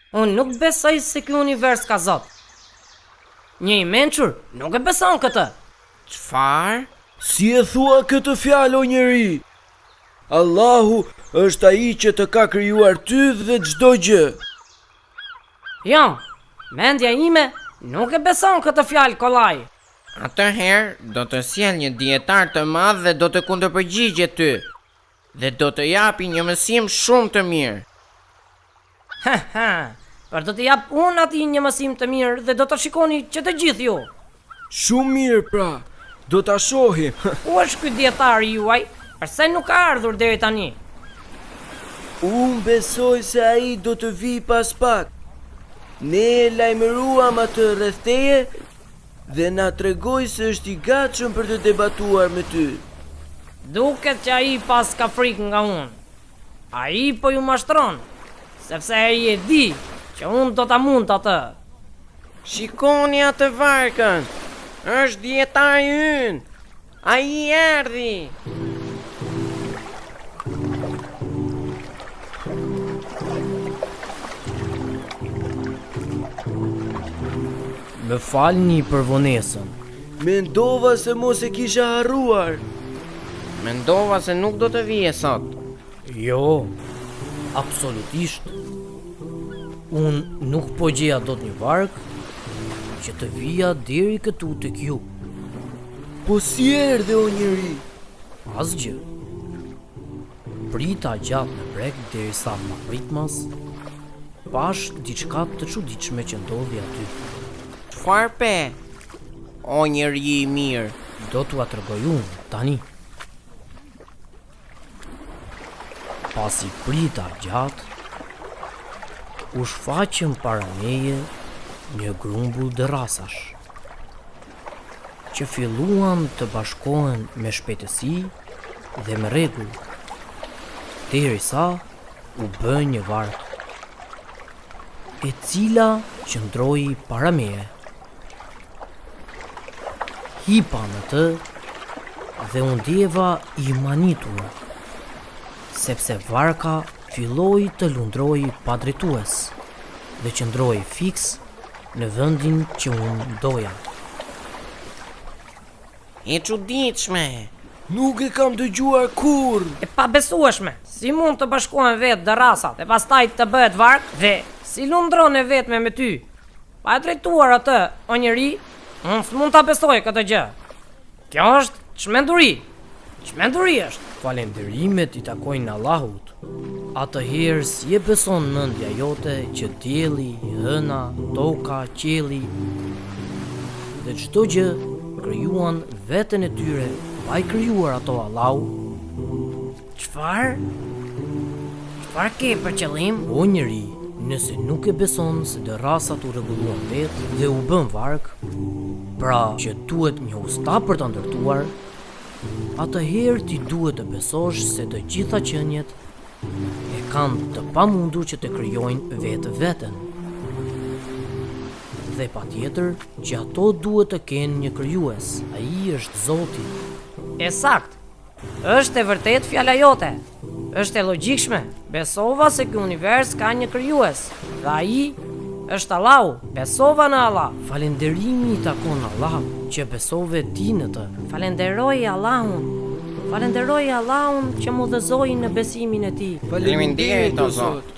Unë nuk besoj se ky univers ka zot. Një i mençur nuk e beson këtë. Çfarë? Si e thua këtë fjalë o njeri? Allahu është ai që të ka krijuar ty dhe çdo gjë. Jo, mendja ime nuk e beson këtë fjalë kollaj. Atëherë do të sjell një dietar të madh dhe do të kundërpërgjigjet ty. Dhe do të japi një mësim shumë të mirë. Për do të jap unë ati një mësim të mirë dhe do të shikoni që të gjithë ju. Shumë mirë pra, do ta shohim. Ku është ky dietari juaj? Pse nuk ka ardhur deri tani? Unë besoj se ai do të vi pas pak. Ne e lajmëruam atë rreth teje dhe na tregoi se është i gatshëm për të debatuar me ty. Duket që ai pas ka frikë nga unë. Ai po ju mashtron, sepse ai e di që unë do ta mund atë. Shikoni atë varkën. Është dietari ynë. Ai erdhi. Më falni për vonesën. Mendova se mos e kisha harruar. Mendova se nuk do të vije sot. Jo, absolutisht. Unë nuk po gjeja dot një vark që të vija deri këtu tek ju. Po si erdhe o njeri? Asgjë. Prita gjatë në breg derisa ma pritmas, pash diçka të çuditshme që ndodhi aty. Çfarë pe? O njeri i mirë. Do t'ua tregoj unë tani. Pasi prita gjatë, u shfaqën para meje një grumbull derasash, që filluan të bashkohen me shpejtësi dhe me rregull, derisa u bë një vark, e cila qëndroi para meje. Hipa në të dhe u ndjeva i manitur, sepse varka filloi të lundroi pa drejtues dhe qëndroi fiks në vendin që unë doja. E çuditshme. Nuk e kam dëgjuar kurrë. E pabesueshme, si mund të bashkohen vetë derasat e pastaj të bëhet vark dhe si lundron e vetme me ty. Pa e drejtuar atë, o njeri, unë s'mund ta besoj këtë gjë. Kjo është çmenduri. Çmenduri është. Falenderimet i takojnë Allahut. Atëherë si e beson mendja jote që dielli, hëna, toka, qielli dhe çdo gjë krijuan veten e tyre, pa i krijuar ato Allahu? Çfarë? Çfarë ke për qëllim? O njeri, nëse nuk e beson se derasat u rregulluan vetë dhe u bën vark, pra që duhet një usta për ta ndërtuar, atëherë ti duhet të besosh se të gjitha qenjet e kanë të pamundur që të krijojnë vetë veten. Dhe patjetër që ato duhet të kenë një krijues. Ai është Zoti. E sakt. Është e vërtet fjala jote. Është e logjikshme. Besova se ky univers ka një krijues. Dhe ai është Allahu. Besova në Allah. Falënderimi i takon Allahut që besove ti në të. Falenderoj Allahun. Falenderoj Allahun që më udhëzoi në besimin e tij. Faleminderit o Zot.